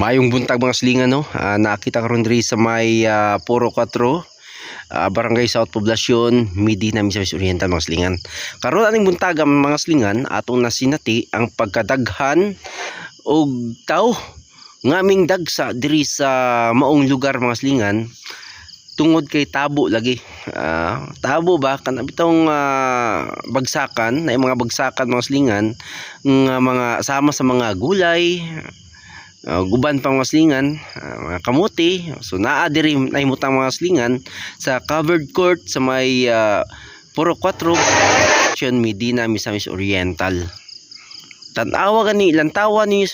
Mayong buntag mga silingan no. Nakita ko ron diri sa may Puro 4, Barangay South Poblacion, Medina, Misamis Oriental mga silingan. Karon aning buntag mga silingan atong nasinati ang pagkadaghan og tao ngaming dagsa diri sa maong lugar mga silingan tungod kay tabo lagi. Tabo ba kan bitong bagsakan na mga bagsakan mga silingan nga mga sama sa mga gulay, guban pang mga silingan, mga kamuti. So naa diri nahimutang mga silingan sa covered court sa may Puro 4, Medina, Misamis Oriental. Tanawa gani lantawa ninyo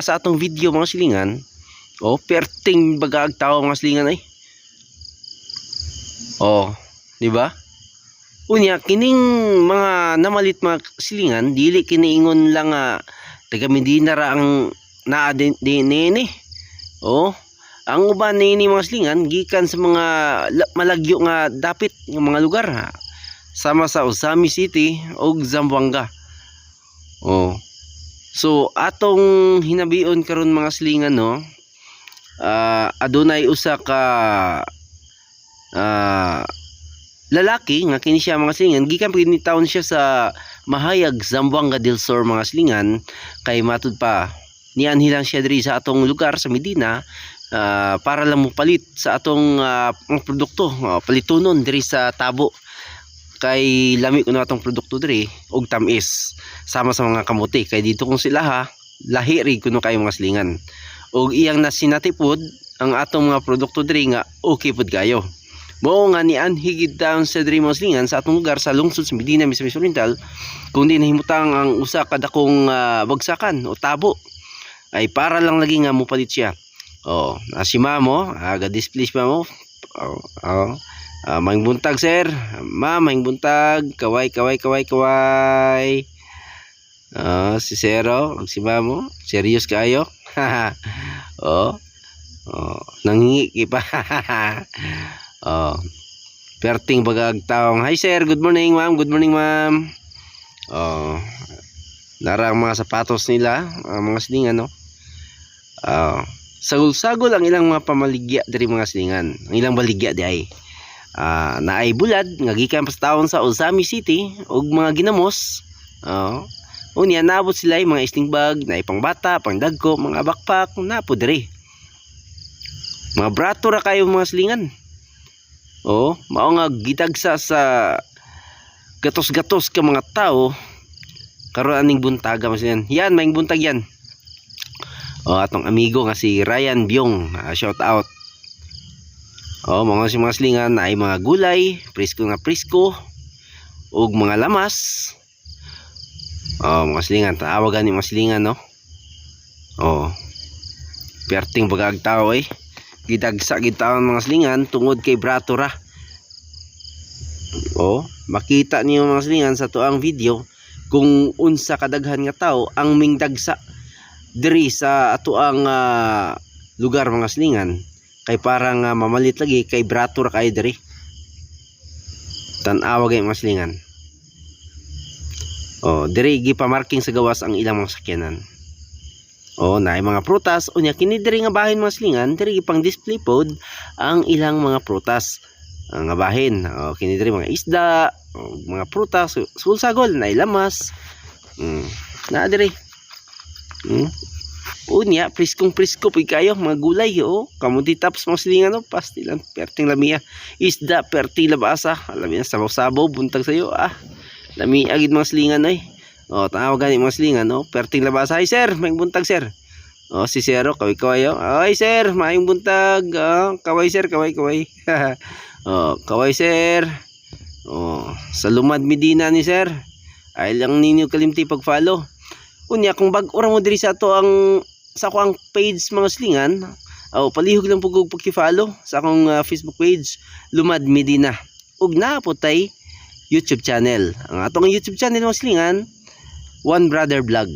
sa atong video mga silingan. Perting bagag tawo mga silingan ay. Di ba? Unya kining mga namalit mga silingan dili kiniingon lang taga Medina ra ang naa din ni. Ang uban ni mga silingan gikan sa mga malagyo nga dapit nga mga lugar sama sa Osami City ug Zamboanga. So atong hinabion karon mga silingan no, adunay usa ka lalaki nga kini siya mga silingan gikan pinitawon siya sa Mahayag, Zamboanga del Sur mga silingan kay matud pa nianhilang siya diri sa atong lugar sa Medina para lang mopalit sa atong mga produkto, palitunon diri sa tabo kay lami kuno atong produkto diri og tamis sama sa mga kamuti kay dito kung sila lahi ri kuno kay mga silingan og iyang nasinatipod ang atong mga produkto diri nga okay pud kayo. Mao nga nian higid down sa diri mga silingan sa atong lugar sa lungsod sa Medina, Misamis Oriental kundi nahimutang ang usa ka dakong bagsakan o tabo ay para lang lagi nga mopalit siya. Si Mamo, ga-display si Mamo. Maing buntag sir, maing buntag, kaway. Si Sero, si Mamo, serious kayo. Nangingi pa. Perting bagag taong. Hi sir, good morning ma'am, narang mga sapatos nila, mga silingan no. Sagol-sagol ang ilang mga pamaligya diri mga silingan. Ang ilang baligya di ay naay bulad nga gikan pa sa taon sa Osami City ug mga ginamos. Unya naabot sila mga sling bag, naay pangbata, pangdagko, mga backpack, napo diri. Mga brato ra kayo mga silingan. Mao nga gitagsa sa gatos-gatos ka mga tao karon aning buntaga mas yan. Yan maing buntag yan. Atong amigo nga si Ryan Byong, shout out. Mga silingan na ay mga gulay, presko ug mga lamas. Mga silingan, taawagan ni mga silingan no. Perting bagag tao eh. Gidagsa gid taon mga silingan tungod kay brato ra. Makita niyo mga silingan sa tuang video kung unsa kadaghan nga tao ang mingdagsa diri sa atuang lugar mga silingan kay parang mamalit lagi kay brato ra kay diri. Tan-awa gay mga silingan. Diri gipamarking sa gawas ang ilang mga sakyanan. Naay mga prutas unya kini diri nga bahin mga silingan diri gipang display pod ang ilang mga prutas nga bahin. Kini diri mga isda, mga prutas, sulsagol, naay lamas. Naa diri. Unya priskong pud kayo mga gulay kamuti taps mga silingan pastilan perting lamia. Isda perti labasa, lamia sabaw-sabaw buntag sayo lami agid mga silingan ay. Tawag gani mga silingan perting labasa. Hi sir, maing buntag sir. Si Sero kaway. Ay sir, maing buntag. Kaway sir, kaway. Kaway sir. Sa Lumad Medina ni sir. Ay lang ninyo kalimti pag-follow. Unya kung bag-ura mo diri sa ato sa akong page mga silingan, palihog lang pug pag-follow sa akong Facebook page Lumad Medina. Ug naapot tay YouTube channel. Ang atong YouTube channel mga silingan, One Brother Vlog.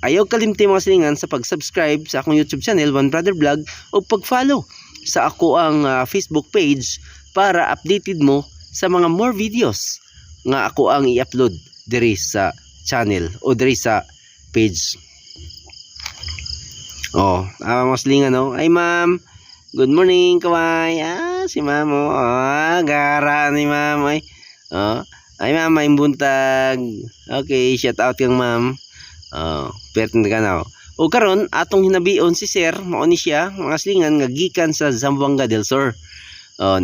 Ayaw kalimti mga silingan sa pag-subscribe sa akong YouTube channel One Brother Vlog o pag-follow sa ako ang Facebook page para updated mo sa mga more videos nga ako ang i-upload diri sa channel o diri sa page. Oh, mga silingan no. Ay ma'am, good morning kaway. Si ma'am oh. Gara ni ma'am ay. Oh, ay ma'am may buntag. Okay, shout out kang ma'am. Pertin ka na. O karon atong hinabion si sir, mao ni siya mga silingan nga gikan sa Zamboanga del Sur.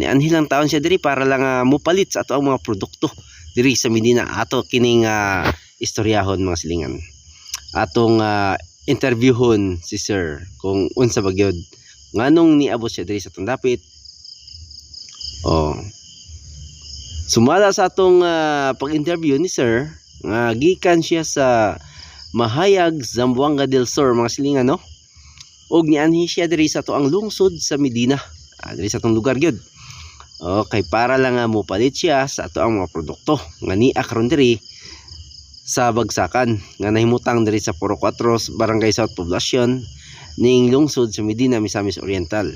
Ni anhilang taon siya diri para lang mupalit sa ato ang mga produkto diri sa Medina. Ato kining istoryahon mga silingan. Atong interviewhon si sir kung unsa bagyod nganong niabot siya diri sa atong dapit. Sumala sa atong pag-interview ni sir nga gikan siya sa Mahayag, Zamboanga del Sur mga silingan no. Og nianhi siya diri sa ato ang lungsod sa Medina. Diri sa atong lugar gyud. Okay, para lang mopalit siya sa ato ang mga produkto nga niya karon diri sa Bagsakan nga nahimutang diri sa Puro 4 Barangay South Poblacion ning lungsod sa Medina, Misamis Oriental.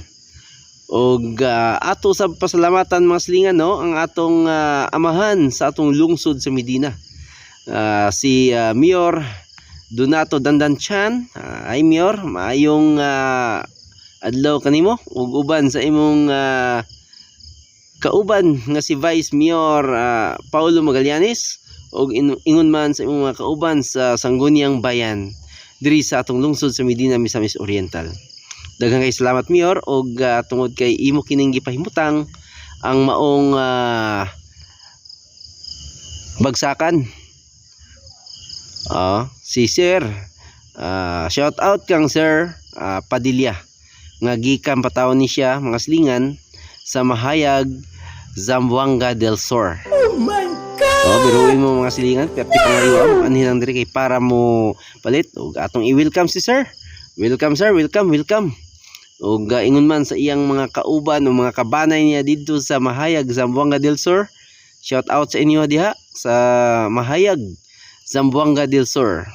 Og ato sa pasalamatan mga silingan no ang atong amahan sa atong lungsod sa Medina, si Mayor Donato Dandanchan. Ay Mayor, maayong adlaw kanimo ug uban sa imong kauban nga si Vice Mayor Paulo Magallanes og ingon man sa imong mga kauban sa Sangguniang Bayan diri sa atong lungsod sa Medina, Misamis Oriental. Daghang kay salamat Mayor og tungod kay imo kining gipahimutang ang maong Bagsakan. Si Sir shout out kang Sir Padilla nga gikan patawon ni siya mga silingan sa Mahayag, Zamboanga del Sur. Oh my God! Biruin mo mga silingan, perti pangayuam anhilang diri kay para mo palit og atong i-welcome si Sir. Welcome Sir, welcome. Og ingon man sa iyang mga kauban o mga kabanay niya didto sa Mahayag, Zamboanga del Sur. Shout out sa inyo diha sa Mahayag, Zamboanga del Sur.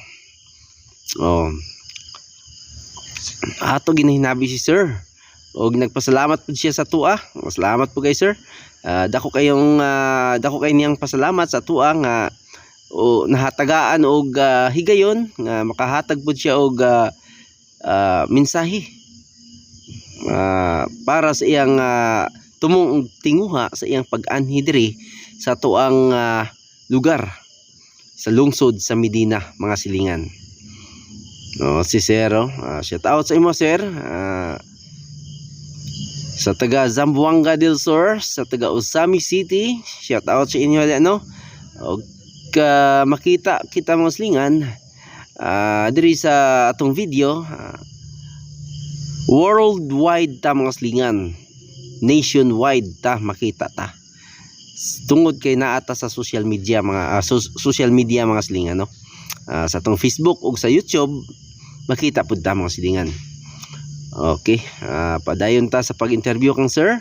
Ato ginahinabi si Sir og nagpasalamat pud siya sa tua. Salamat po kay Sir. Dako kay niyang pasalamat sa tua nga nahatagaan og higayon nga makahatag pud siya og mensahe para sa iyang tumong tinguha sa iyang pag-anhi diri sa tuang lugar sa lungsod sa Medina mga silingan. Si Sir, shout out sa imo Sir. Sa taga Zamboanga del Sur, sa taga Osami City, shout out sa inyo ano. Og makita kita mga silingan diri sa atong video, worldwide ta mga silingan, nationwide ta makita ta. Tungod kay naata sa social media mga social media mga silingan no. Sa atong Facebook ug sa YouTube makita pud ta mga silingan. Okay, padayon ta sa pag-interview kang Sir.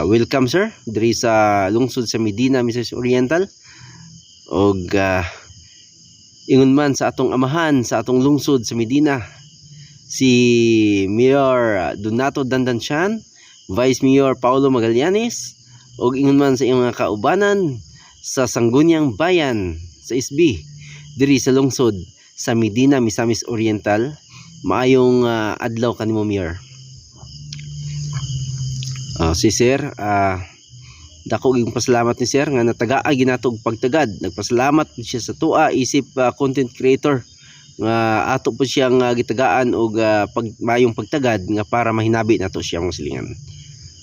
Welcome Sir diri sa lungsod sa Medina, Misamis Oriental. Og ingon man sa atong amahan sa atong lungsod sa Medina, si Mayor Donato Dandanchan, Vice Mayor Paulo Magallanes, og ingon man sa iyong mga kaubanan sa Sangguniang Bayan sa SB diri sa lungsod sa Medina, Misamis Oriental. Maayong adlaw kanimo Mayor. Si Sir, dako gyud pasalamat ni Sir nga natagaa ginatog pagtagad. Nagpasalamat siya sa tua isip content creator nga ato po siyang gitagaan og maayong pagtagad nga para mahinabi nato siya mga silingan.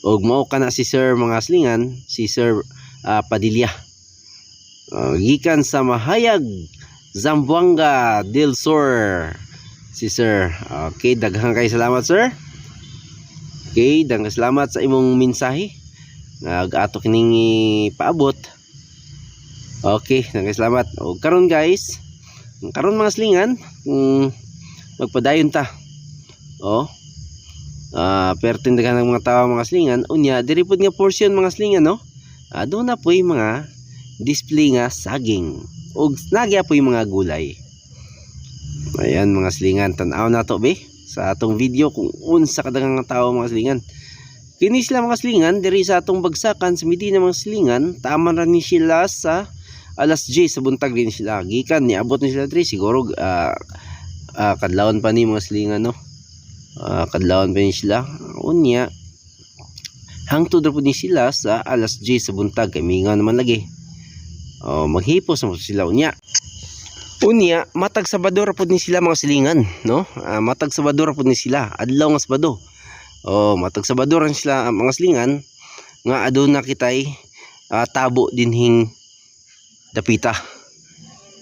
Og mao kana si Sir mga silingan, si Sir Padilla. Gikan sa Mahayag, Zamboanga del Sur. Si Sir. Okay, daghang kay salamat Sir. Okay, daghang salamat sa imong mensahe nga ato kining paabot. Okay, daghang salamat. O karon guys, karon mga silingan, magpadayon ta. Pertin daghang mga tawo mga silingan, unya diri pud nga portion mga silingan no. Doon na po'y mga display nga saging ug nagya po'y mga gulay. Ayan mga silingan, tan-aw na to be sa atong video kung unsa kadaghang tao mga silingan. Kini sila mga silingan diri sa atong Bagsakan sa Medina mga silingan. Taman ra ni sila sa alas 10 sa buntag din sila. Gikan niabot ni sila diri siguro kadlawon pa ni mga silingan no. Kadlawon pa ni sila. Unya hangtod ra pud ni sila sa alas 10 sa buntag kay mingaw naman lagi. Maghipos na sila unya. Unya matag Sabado ra pud ni sila mga silingan no. Matag Sabado ra pud ni sila adlaw nga Sabado. Matag Sabado ra sila mga silingan nga aduna kitay tabo dinhing dapita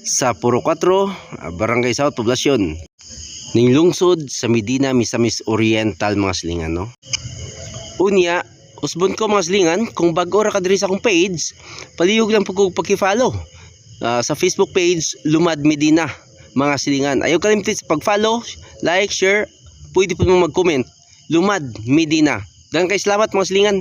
sa Puro 4 Barangay South Poblacion ning lungsod sa Medina Misamis Oriental mga silingan no. Unya usbon ko mga silingan, kung bago ra ka diri sa akong page, palihog lang pug paki-follow sa Facebook page Lumad Medina mga silingan. Ayaw kalimutan sa pag-follow, like, share, pwede po mo mag-comment. Lumad Medina. Daghang kay salamat mga silingan.